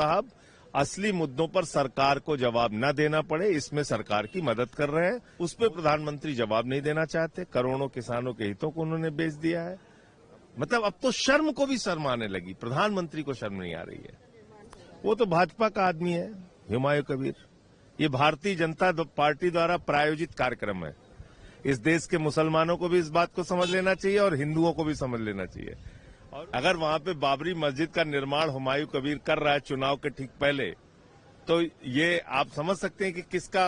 साहब असली मुद्दों पर सरकार को जवाब न देना पड़े, इसमें सरकार की मदद कर रहे हैं। उस पर प्रधानमंत्री जवाब नहीं देना चाहते। करोड़ों किसानों के हितों को उन्होंने बेच दिया है। मतलब अब तो शर्म को भी शर्म आने लगी, प्रधानमंत्री को शर्म नहीं आ रही है। वो तो भाजपा का आदमी है, हुमायूं कबीर। ये भारतीय जनता पार्टी द्वारा प्रायोजित कार्यक्रम है। इस देश के मुसलमानों को भी इस बात को समझ लेना चाहिए और हिंदुओं को भी समझ लेना चाहिए। और अगर वहां पे बाबरी मस्जिद का निर्माण हुमायूं कबीर कर रहा है चुनाव के ठीक पहले, तो ये आप समझ सकते हैं कि किसका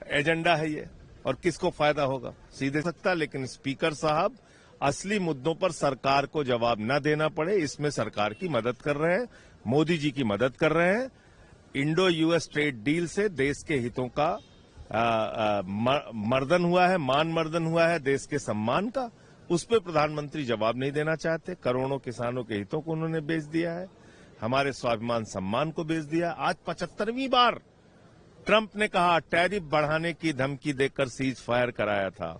एजेंडा है ये और किसको फायदा होगा। सीधे सकता, लेकिन स्पीकर साहब असली मुद्दों पर सरकार को जवाब न देना पड़े, इसमें सरकार की मदद कर रहे हैं, मोदी जी की मदद कर रहे हैं। इंडो यूएस ट्रेड डील से देश के हितों का मर्दन हुआ है, मान मर्दन हुआ है देश के सम्मान का। उस पर प्रधानमंत्री जवाब नहीं देना चाहते। करोड़ों किसानों के हितों को उन्होंने बेच दिया है, हमारे स्वाभिमान सम्मान को बेच दिया। आज 75वीं बार ट्रंप ने कहा टैरिफ बढ़ाने की धमकी देकर सीज फायर कराया था।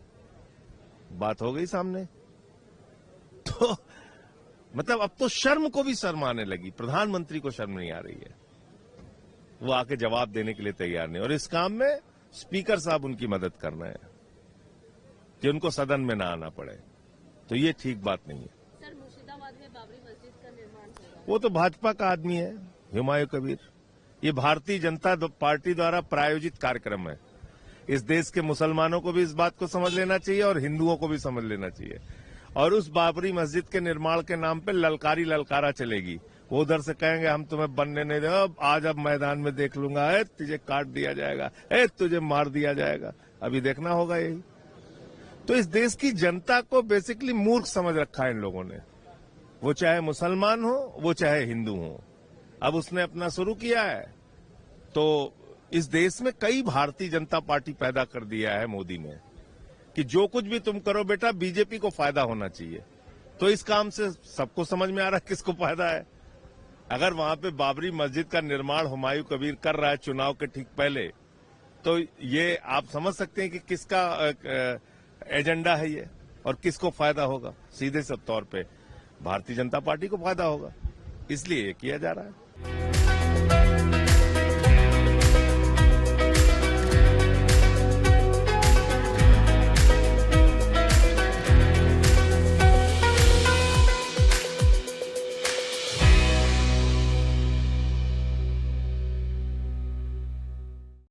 बात हो गई सामने। तो मतलब अब तो शर्म को भी शर्म आने लगी, प्रधानमंत्री को शर्म नहीं आ रही है। वो आके जवाब देने के लिए तैयार नहीं, और इस काम में स्पीकर साहब उनकी मदद करना है कि उनको सदन में ना आना पड़े। तो ये ठीक बात नहीं है। सर, मुर्शिदाबाद में बाबरी मस्जिद का निर्माण होगा। वो तो भाजपा का आदमी है, हुमायूं कबीर। ये भारतीय जनता पार्टी द्वारा प्रायोजित कार्यक्रम है। इस देश के मुसलमानों को भी इस बात को समझ लेना चाहिए और हिंदुओं को भी समझ लेना चाहिए। और उस बाबरी मस्जिद के निर्माण के नाम पे ललकारा चलेगी। वो उधर से कहेंगे हम तुम्हें बनने नहीं देंगे, आज अब मैदान में देख लूंगा, तुझे काट दिया जाएगा, तुझे मार दिया जाएगा। अभी देखना होगा यही। तो इस देश की जनता को बेसिकली मूर्ख समझ रखा है इन लोगों ने, वो चाहे मुसलमान हो, वो चाहे हिंदू हो। अब उसने अपना शुरू किया है, तो इस देश में कई भारतीय जनता पार्टी पैदा कर दिया है मोदी ने कि जो कुछ भी तुम करो बेटा, बीजेपी को फायदा होना चाहिए। तो इस काम से सबको समझ में आ रहा है किसको फायदा है। अगर वहां पे बाबरी मस्जिद का निर्माण हुमायूं कबीर कर रहा है चुनाव के ठीक पहले, तो ये आप समझ सकते हैं कि किसका एजेंडा है ये और किसको फायदा होगा। सीधे सब तौर पे भारतीय जनता पार्टी को फायदा होगा, इसलिए ये किया जा रहा है।